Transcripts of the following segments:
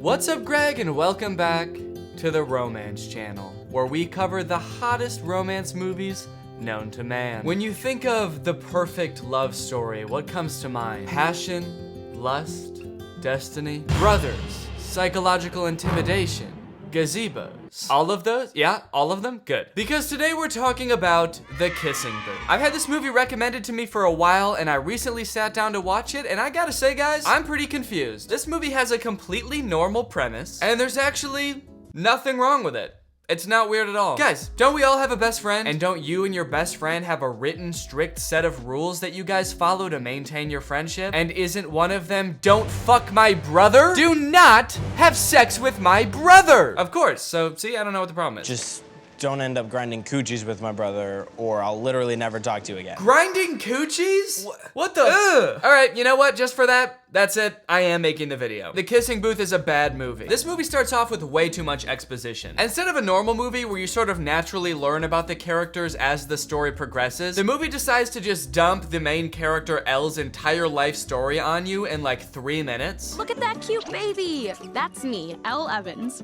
What's up, Greg, and welcome back to the Romance Channel, where we cover the hottest romance movies known to man. When you think of the perfect love story, what comes to mind? Passion, lust, destiny, brothers, psychological intimidation, gazebos. All of those? Yeah, all of them? Good. Because today we're talking about The Kissing Booth. I've had this movie recommended to me for a while, and I recently sat down to watch it, and I gotta say, guys, I'm pretty confused. This movie has a completely normal premise, and there's actually nothing wrong with it. It's not weird at all. Guys, don't we all have a best friend? And don't you and your best friend have a written, strict set of rules that you guys follow to maintain your friendship? And isn't one of them, don't fuck my brother? Do not have sex with my brother! Of course, so see, I don't know what the problem is. Just don't end up grinding coochies with my brother, or I'll literally never talk to you again. Grinding coochies? What the? Ugh. All right, you know what? Just for that, that's it. I am making the video. The Kissing Booth is a bad movie. This movie starts off with way too much exposition. Instead of a normal movie where you sort of naturally learn about the characters as the story progresses, the movie decides to just dump the main character Elle's entire life story on you in like 3 minutes. Look at that cute baby. That's me, Elle Evans.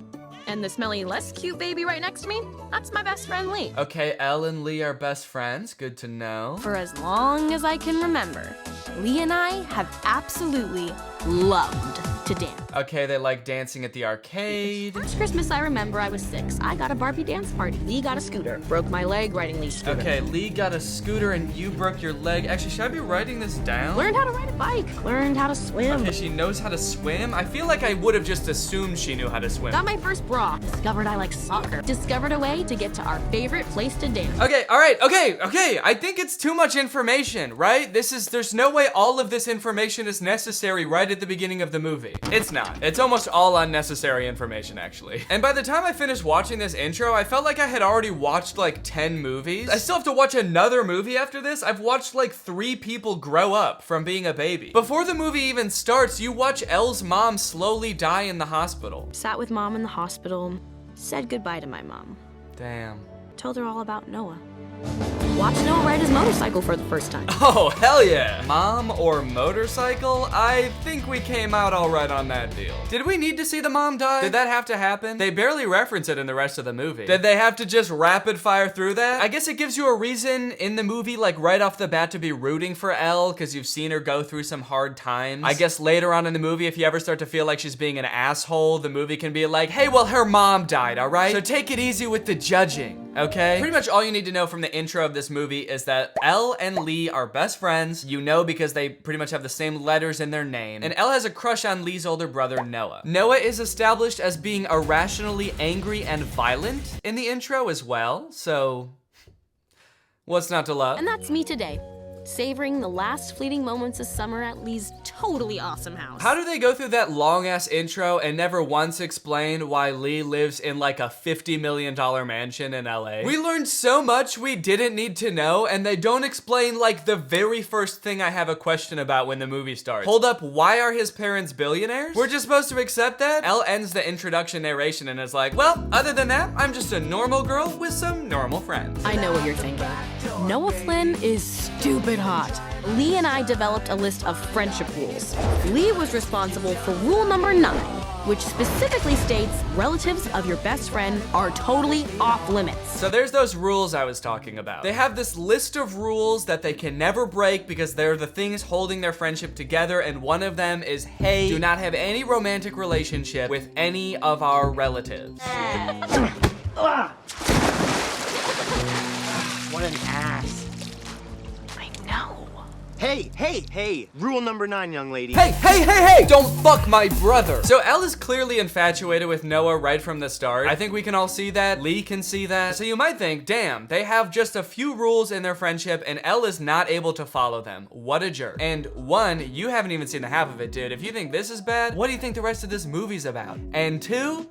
And the smelly, less cute baby right next to me, that's my best friend, Lee. Okay, Elle and Lee are best friends. Good to know. For as long as I can remember, Lee and I have absolutely loved to dance. Okay, they like dancing at the arcade. First Christmas I remember, I was 6. I got a Barbie dance party. Lee got a scooter. Broke my leg riding Lee's scooter. Okay, Lee got a scooter and you broke your leg. Actually, should I be writing this down? Learned how to ride a bike. Learned how to swim. Okay, she knows how to swim? I feel like I would have just assumed she knew how to swim. Got my first bra. Discovered I like soccer. Discovered a way to get to our favorite place to dance. Okay, all right, okay. I think it's too much information, right? There's no way all of this information is necessary right at the beginning of the movie. It's not. It's almost all unnecessary information, actually. And by the time I finished watching this intro, I felt like I had already watched like 10 movies. I still have to watch another movie after this. I've watched like 3 people grow up from being a baby. Before the movie even starts, you watch Elle's mom slowly die in the hospital. Sat with mom in the hospital. Said goodbye to my mom. Damn. Told her all about Noah. Watched Noah ride his motorcycle for the first time. Oh, hell yeah. Mom or motorcycle? I think we came out all right on that deal. Did we need to see the mom die? Did that have to happen? They barely reference it in the rest of the movie. Did they have to just rapid fire through that? I guess it gives you a reason in the movie, like right off the bat, to be rooting for Elle, because you've seen her go through some hard times. I guess later on in the movie, if you ever start to feel like she's being an asshole, the movie can be like, hey, well, her mom died, all right? So take it easy with the judging, okay? Pretty much all you need to know from the intro of this movie is that Elle and Lee are best friends. You know because they pretty much have the same letters in their name. And Elle has a crush on Lee's older brother, Noah. Noah is established as being irrationally angry and violent in the intro as well, so what's not to love? And that's me today, savoring the last fleeting moments of summer at Lee's totally awesome house. How do they go through that long-ass intro and never once explain why Lee lives in like a $50 million mansion in LA? We learned so much we didn't need to know, and they don't explain like the very first thing I have a question about when the movie starts. Hold up, why are his parents billionaires? We're just supposed to accept that? Elle ends the introduction narration and is like, well, other than that, I'm just a normal girl with some normal friends. I know what you're thinking. Noah Flynn is stupid hot. Lee and I developed a list of friendship rules. Lee was responsible for rule number 9, which specifically states relatives of your best friend are totally off limits. So there's those rules I was talking about. They have this list of rules that they can never break because they're the things holding their friendship together, and one of them is, hey, do not have any romantic relationship with any of our relatives. What an ass. I know. Hey, rule number 9, young lady. Hey, don't fuck my brother. So Elle is clearly infatuated with Noah right from the start. I think we can all see that. Lee can see that. So you might think, damn, they have just a few rules in their friendship and Elle is not able to follow them. What a jerk. And 1, you haven't even seen the half of it, dude. If you think this is bad, what do you think the rest of this movie's about? And 2,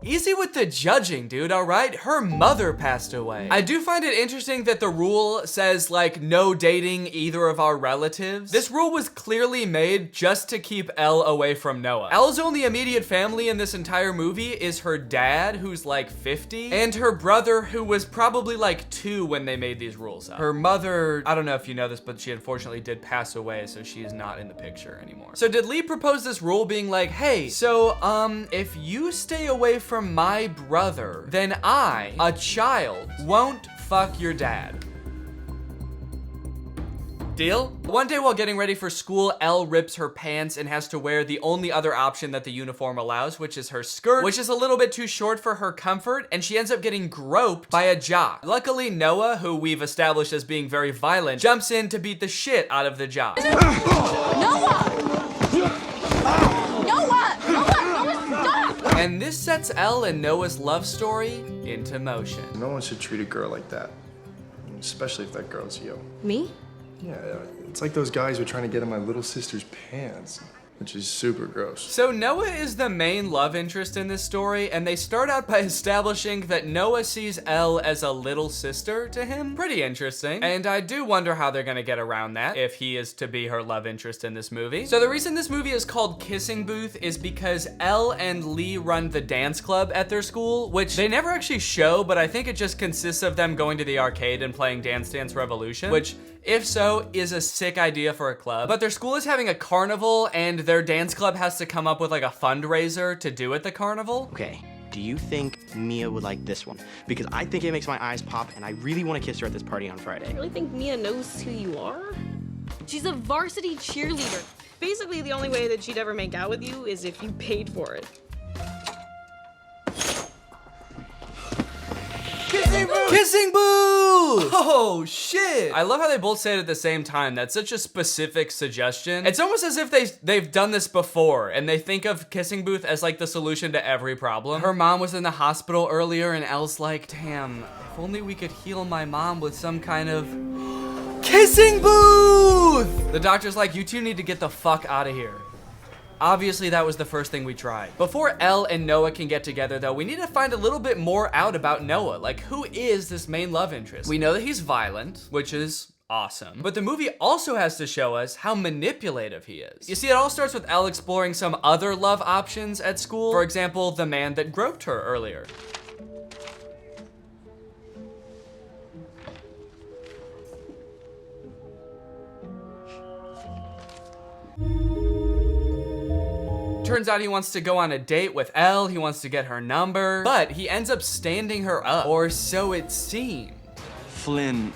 Easy with the judging, dude, all right? Her mother passed away. I do find it interesting that the rule says, like, no dating either of our relatives. This rule was clearly made just to keep Elle away from Noah. Elle's only immediate family in this entire movie is her dad, who's like 50, and her brother, who was probably like 2 when they made these rules up. Her mother, I don't know if you know this, but she unfortunately did pass away, so she is not in the picture anymore. So did Lee propose this rule being like, hey, so, if you stay away from my brother, then I, a child, won't fuck your dad. Deal? One day while getting ready for school, Elle rips her pants and has to wear the only other option that the uniform allows, which is her skirt, which is a little bit too short for her comfort, and she ends up getting groped by a jock. Luckily, Noah, who we've established as being very violent, jumps in to beat the shit out of the jock. And this sets Elle and Noah's love story into motion. No one should treat a girl like that, especially if that girl's you. Me? Yeah, it's like those guys who are trying to get in my little sister's pants, which is super gross. So Noah is the main love interest in this story, and they start out by establishing that Noah sees Elle as a little sister to him. Pretty interesting. And I do wonder how they're gonna get around that if he is to be her love interest in this movie. So the reason this movie is called Kissing Booth is because Elle and Lee run the dance club at their school, which they never actually show, but I think it just consists of them going to the arcade and playing Dance Dance Revolution, which, if so, is a sick idea for a club. But their school is having a carnival, and their dance club has to come up with like a fundraiser to do at the carnival. Okay, do you think Mia would like this one? Because I think it makes my eyes pop, and I really want to kiss her at this party on Friday. I really think Mia knows who you are? She's a varsity cheerleader. Basically, the only way that she'd ever make out with you is if you paid for it. Kissing Booth! Oh, shit. I love how they both say it at the same time. That's such a specific suggestion. It's almost as if they've done this before, and they think of Kissing Booth as like the solution to every problem. Her mom was in the hospital earlier, and Elle's like, damn, if only we could heal my mom with some kind of Kissing Booth! The doctor's like, you two need to get the fuck out of here. Obviously, that was the first thing we tried. Before Elle and Noah can get together, though, we need to find a little bit more out about Noah. Like, who is this main love interest? We know that he's violent, which is awesome. But the movie also has to show us how manipulative he is. You see, it all starts with Elle exploring some other love options at school. For example, the man that groped her earlier. Turns out he wants to go on a date with Elle, he wants to get her number, but he ends up standing her up, or so it seemed. Flynn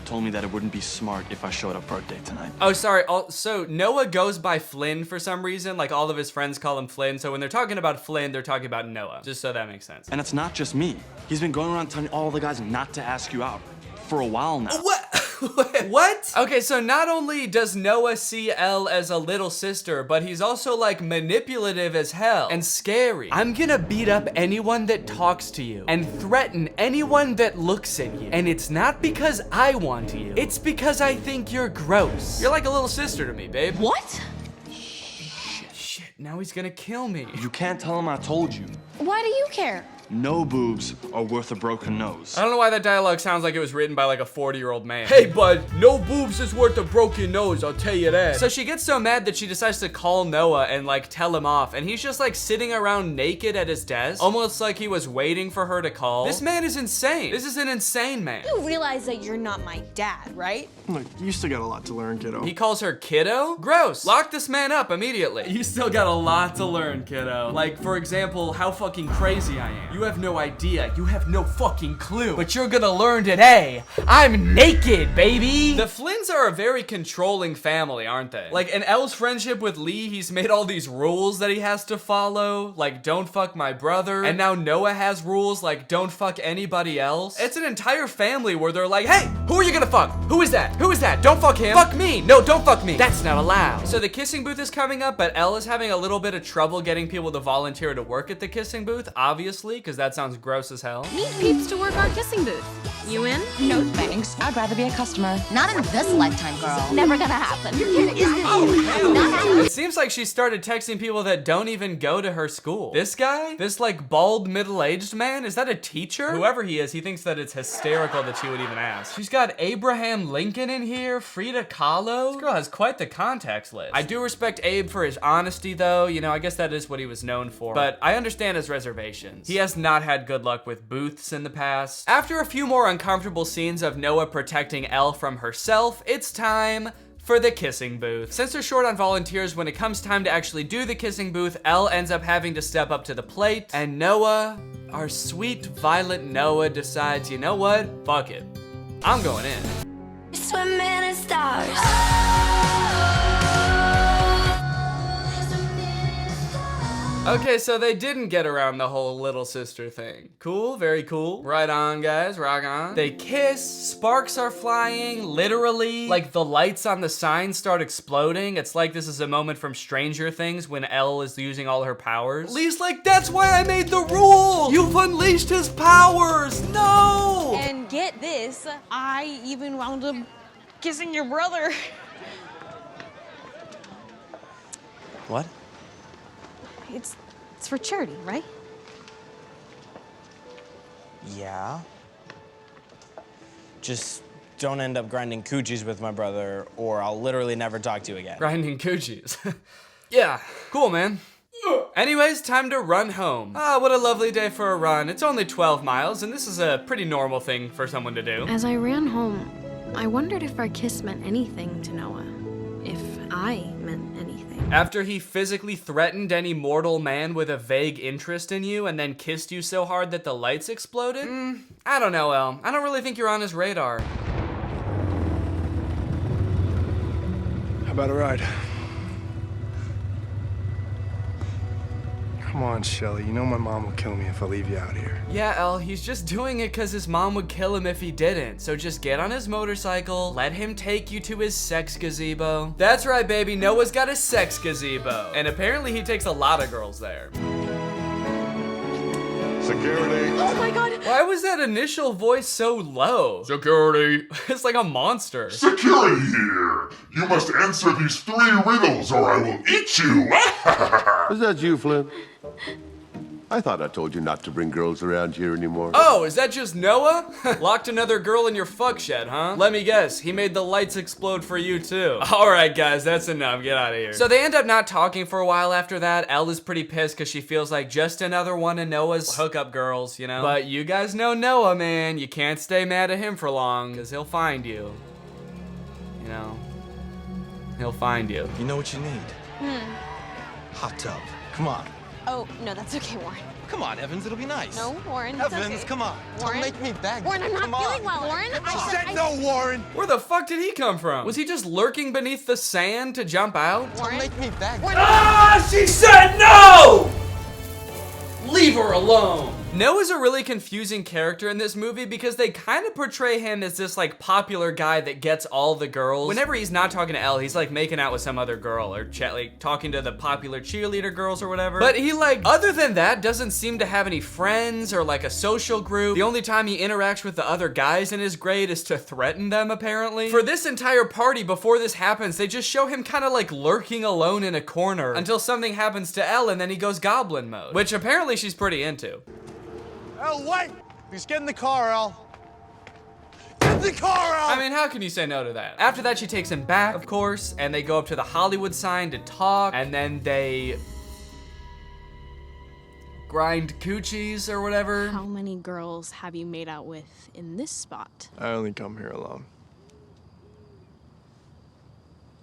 told me that it wouldn't be smart if I showed up for a date tonight. Oh, sorry, so Noah goes by Flynn for some reason, like all of his friends call him Flynn, so when they're talking about Flynn, they're talking about Noah, just so that makes sense. And it's not just me. He's been going around telling all the guys not to ask you out for a while now. What? What? Okay, so not only does Noah see Elle as a little sister, but he's also like manipulative as hell and scary. I'm gonna beat up anyone that talks to you and threaten anyone that looks at you. And it's not because I want you. It's because I think you're gross. You're like a little sister to me, babe. What? Shit, now he's gonna kill me. You can't tell him I told you. Why do you care? No boobs are worth a broken nose. I don't know why that dialogue sounds like it was written by like a 40-year-old man. Hey bud, no boobs is worth a broken nose, I'll tell you that. So she gets so mad that she decides to call Noah and like tell him off, and he's just like sitting around naked at his desk, almost like he was waiting for her to call. This man is insane. This is an insane man. You realize that you're not my dad, right? Look, you still got a lot to learn, kiddo. He calls her kiddo? Gross. Lock this man up immediately. You still got a lot to learn, kiddo. Like, for example, how fucking crazy I am. You have no idea. You have no fucking clue. But you're gonna learn today. I'm naked, baby. The Flynns are a very controlling family, aren't they? Like, in Elle's friendship with Lee, he's made all these rules that he has to follow. Like, don't fuck my brother. And now Noah has rules like, don't fuck anybody else. It's an entire family where they're like, hey, who are you gonna fuck? Who is that? Who is that? Don't fuck him. Fuck me. No, don't fuck me. That's not allowed. So the kissing booth is coming up, but Elle is having a little bit of trouble getting people to volunteer to work at the kissing booth, obviously, because that sounds gross as hell. Meet peeps to work our kissing booth. You in? No thanks. I'd rather be a customer. Not in this lifetime, girl. Never gonna happen. It seems like she started texting people that don't even go to her school. This guy? This like bald middle-aged man? Is that a teacher? Whoever he is, he thinks that it's hysterical that she would even ask. She's got Abraham Lincoln in here, Frida Kahlo. This girl has quite the contacts list. I do respect Abe for his honesty though. You know, I guess that is what he was known for. But I understand his reservations. He has not had good luck with booths in the past. After a few more uncomfortable scenes of Noah protecting Elle from herself, it's time for the kissing booth. Since they're short on volunteers, when it comes time to actually do the kissing booth, Elle ends up having to step up to the plate, and Noah, our sweet violet Noah, decides, you know what? Fuck it. I'm going in. Swimming in stars. Okay, so they didn't get around the whole little sister thing. Cool, very cool. Right on, guys, rock on. They kiss, sparks are flying, literally. Like the lights on the sign start exploding. It's like this is a moment from Stranger Things when Elle is using all her powers. Lee's like, that's why I made the rule! You've unleashed his powers! No! And get this, I even wound up kissing your brother. What? It's for charity, right? Yeah. Just don't end up grinding coochies with my brother, or I'll literally never talk to you again. Grinding coochies. Yeah, cool, man. Anyways, time to run home. Ah, what a lovely day for a run. It's only 12 miles, and this is a pretty normal thing for someone to do. As I ran home, I wondered if our kiss meant anything to Noah. If I meant anything. After he physically threatened any mortal man with a vague interest in you and then kissed you so hard that the lights exploded? I don't know, Elle. I don't really think you're on his radar. How about a ride? Come on, Shelly. You know my mom will kill me if I leave you out here. Yeah, Elle, he's just doing it because his mom would kill him if he didn't. So just get on his motorcycle, let him take you to his sex gazebo. That's right, baby. Noah's got a sex gazebo. And apparently he takes a lot of girls there. Security. Oh my god. Why was that initial voice so low? Security. It's like a monster. Security here. You must answer these 3 riddles or I will eat you. Is that you, Flynn? I thought I told you not to bring girls around here anymore. Oh, is that just Noah? Locked another girl in your fuck shed, huh? Let me guess, he made the lights explode for you too. All right, guys, that's enough. Get out of here. So they end up not talking for a while after that. Elle is pretty pissed because she feels like just another one of Noah's hookup girls, you know? But you guys know Noah, man. You can't stay mad at him for long because he'll find you. You know? He'll find you. You know what you need? Hot tub. Come on. Oh, no, that's okay, Warren. Come on, Evans, it'll be nice. No, Warren, it's Evans, okay. come on. Warren? Don't make me beg. Warren, I'm not Come on. feeling well. Warren, I said no, Warren. Where the fuck did he come from? Was he just lurking beneath the sand to jump out? Warren? Don't make me beg. Warren. Ah, she said no! Leave her alone. Noah's a really confusing character in this movie because they kind of portray him as this like popular guy that gets all the girls. Whenever he's not talking to Elle, he's like making out with some other girl or like talking to the popular cheerleader girls or whatever. But he like, other than that, doesn't seem to have any friends or like a social group. The only time he interacts with the other guys in his grade is to threaten them, apparently. For this entire party, before this happens, they just show him kind of like lurking alone in a corner until something happens to Elle and then he goes goblin mode, which apparently she's pretty into. Elle, wait! Please get in the car, Elle. Get in the car, Elle! I mean, how can you say no to that? After that, she takes him back, of course, and they go up to the Hollywood sign to talk, and then they grind coochies or whatever. How many girls have you made out with in this spot? I only come here alone.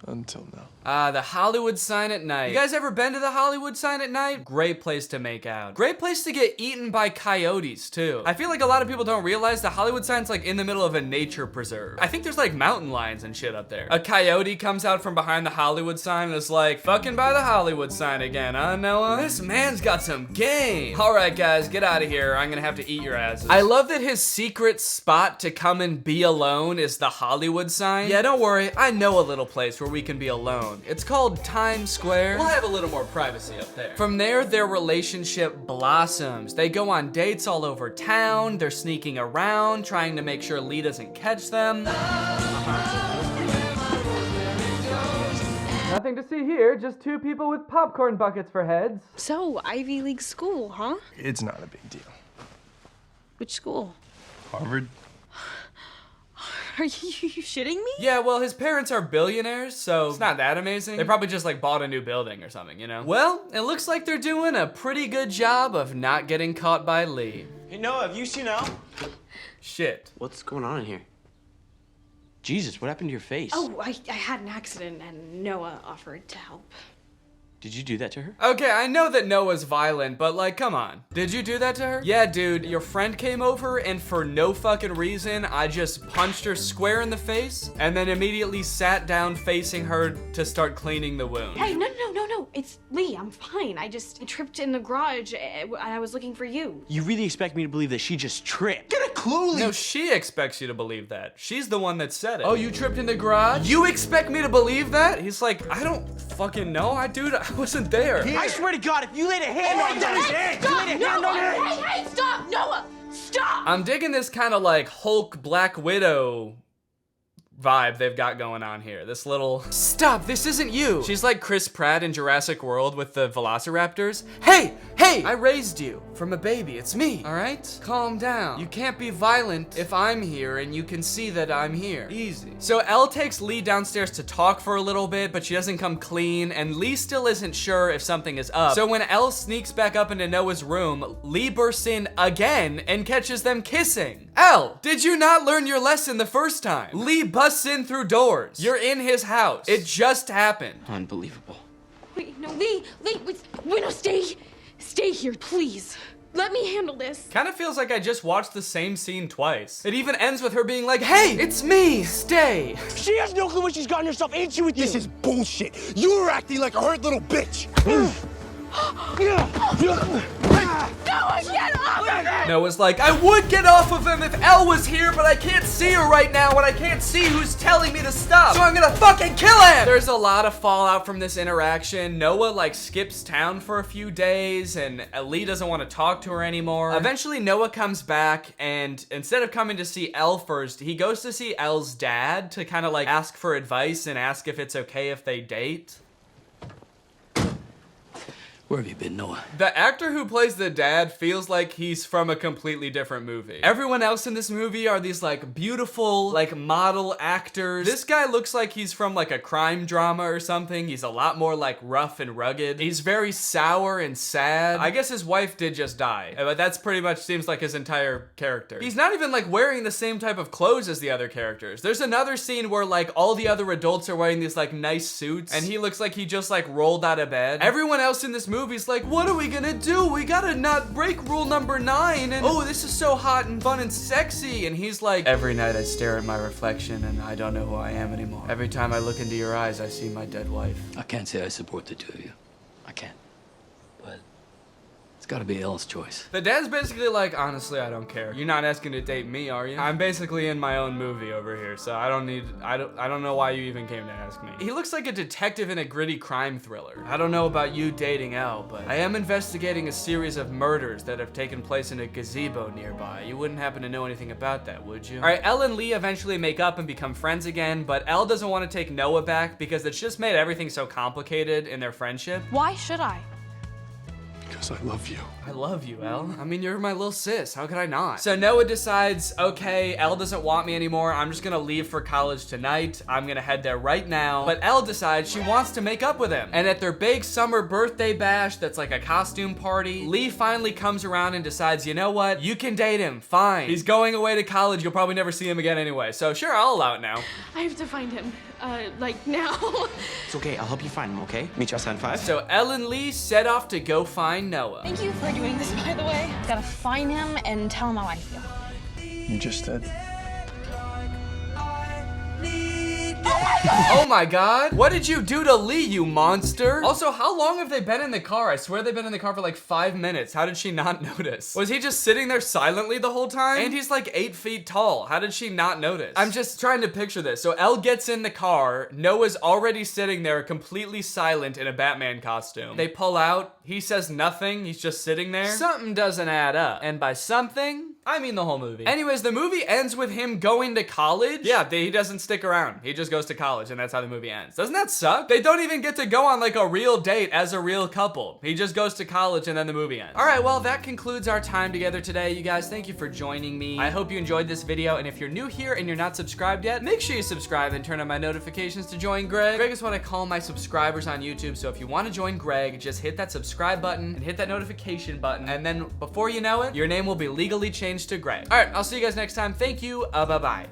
Until now. The Hollywood sign at night. You guys ever been to the Hollywood sign at night? Great place to make out. Great place to get eaten by coyotes, too. I feel like a lot of people don't realize the Hollywood sign's like in the middle of a nature preserve. I think there's like mountain lions and shit up there. A coyote comes out from behind the Hollywood sign and is like, fucking by the Hollywood sign again, huh, Noah? This man's got some game. All right, guys, get out of here. I'm gonna have to eat your asses. I love that his secret spot to come and be alone is the Hollywood sign. Yeah, don't worry. I know a little place where we we can be alone. It's called Times Square. We'll have a little more privacy up there. From there, their relationship blossoms. They go on dates all over town. They're sneaking around, trying to make sure Lee doesn't catch them. Nothing to see here, just two people with popcorn buckets for heads. So, Ivy League school, huh? It's not a big deal. Which school? Harvard? Are you shitting me? Yeah, well, his parents are billionaires, so it's not that amazing. They probably just like bought a new building or something, you know? Well, it looks like they're doing a pretty good job of not getting caught by Lee. Hey, Noah, have you seen Elle? Shit. What's going on in here? Jesus, what happened to your face? Oh, I had an accident and Noah offered to help. Did you do that to her? Okay, I know that Noah's violent, but like, come on. Did you do that to her? Yeah, dude, your friend came over and for no fucking reason, I just punched her square in the face and then immediately sat down facing her to start cleaning the wound. Hey, no. It's Lee, I'm fine. I tripped in the garage. I was looking for you. You really expect me to believe that she just tripped? Get a clue, Lee! No, she expects you to believe that. She's the one that said it. Oh, you tripped in the garage? You expect me to believe that? He's like, I don't fucking know. Dude, I wasn't there. I swear to God, if you laid a hand on his head, Hey, stop, Noah! Stop! I'm digging this kind of like Hulk Black Widow vibe they've got going on here. This little, stop, this isn't you. She's like Chris Pratt in Jurassic World with the velociraptors. Hey, I raised you from a baby, it's me, all right? Calm down. You can't be violent if I'm here and you can see that I'm here. Easy. So Elle takes Lee downstairs to talk for a little bit, but she doesn't come clean, and Lee still isn't sure if something is up. So when Elle sneaks back up into Noah's room, Lee bursts in again and catches them kissing. Elle, did you not learn your lesson the first time? Lee busts in through doors. You're in his house. It just happened. Unbelievable. Wait, no, Lee, wait, no, stay here, please. Let me handle this. Kind of feels like I just watched the same scene twice. It even ends with her being like, hey, it's me, stay. She has no clue what she's gotten herself into with you. This is bullshit. You're acting like a hurt little bitch. Noah, get off of it! Noah's like, I would get off of him if Elle was here, but I can't see her right now, and I can't see who's telling me to stop, so I'm gonna fucking kill him! There's a lot of fallout from this interaction. Noah, like, skips town for a few days, and Lee doesn't want to talk to her anymore. Eventually, Noah comes back, and instead of coming to see Elle first, he goes to see Elle's dad to kind of, like, ask for advice and ask if it's okay if they date. Where have you been, Noah? The actor who plays the dad feels like he's from a completely different movie. Everyone else in this movie are these like beautiful, like model actors. This guy looks like he's from like a crime drama or something. He's a lot more like rough and rugged. He's very sour and sad. I guess his wife did just die, but that's pretty much seems like his entire character. He's not even like wearing the same type of clothes as the other characters. There's another scene where like all the other adults are wearing these like nice suits and he looks like he just like rolled out of bed. Everyone else in this movie's like, what are we gonna do? We gotta not break rule number 9 and oh, this is so hot and fun and sexy. And he's like, every night I stare at my reflection and I don't know who I am anymore. Every time I look into your eyes, I see my dead wife. I can't say I support the two of you. I can't. But it's gotta be Elle's choice. The dad's basically like, honestly, I don't care. You're not asking to date me, are you? I'm basically in my own movie over here, so I don't know why you even came to ask me. He looks like a detective in a gritty crime thriller. I don't know about you dating Elle, but I am investigating a series of murders that have taken place in a gazebo nearby. You wouldn't happen to know anything about that, would you? All right, Elle and Lee eventually make up and become friends again, but Elle doesn't want to take Noah back because it's just made everything so complicated in their friendship. Why should I? Because I love you. I love you, Elle. I mean, you're my little sis. How could I not? So Noah decides, okay, Elle doesn't want me anymore. I'm just gonna leave for college tonight. I'm gonna head there right now. But Elle decides she wants to make up with him. And at their big summer birthday bash, that's like a costume party, Lee finally comes around and decides, you know what? You can date him, fine. He's going away to college. You'll probably never see him again anyway. So sure, I'll allow it now. I have to find him, like now. It's okay, I'll help you find him, okay? Meet you outside 5. So Elle and Lee set off to go find Noah. Thank you for doing this, by the way. Gotta find him and tell him how I feel. You just did. Oh my god. What did you do to Lee, you monster? Also, how long have they been in the car? I swear they've been in the car for like 5 minutes. How did she not notice? Was he just sitting there silently the whole time? And he's like 8 feet tall. How did she not notice? I'm just trying to picture this. So Elle gets in the car. Noah's already sitting there completely silent in a Batman costume. They pull out. He says nothing. He's just sitting there. Something doesn't add up. And by something, I mean the whole movie. Anyways, the movie ends with him going to college. Yeah, he doesn't stick around. He just goes to college and that's how the movie ends. Doesn't that suck? They don't even get to go on like a real date as a real couple. He just goes to college and then the movie ends. All right, well, that concludes our time together today. You guys, thank you for joining me. I hope you enjoyed this video. And if you're new here and you're not subscribed yet, make sure you subscribe and turn on my notifications to join Greg. Greg is what I call my subscribers on YouTube. So if you want to join Greg, just hit that subscribe button and hit that notification button. And then before you know it, your name will be legally changed to Greg. All right, I'll see you guys next time. Thank you. Bye-bye.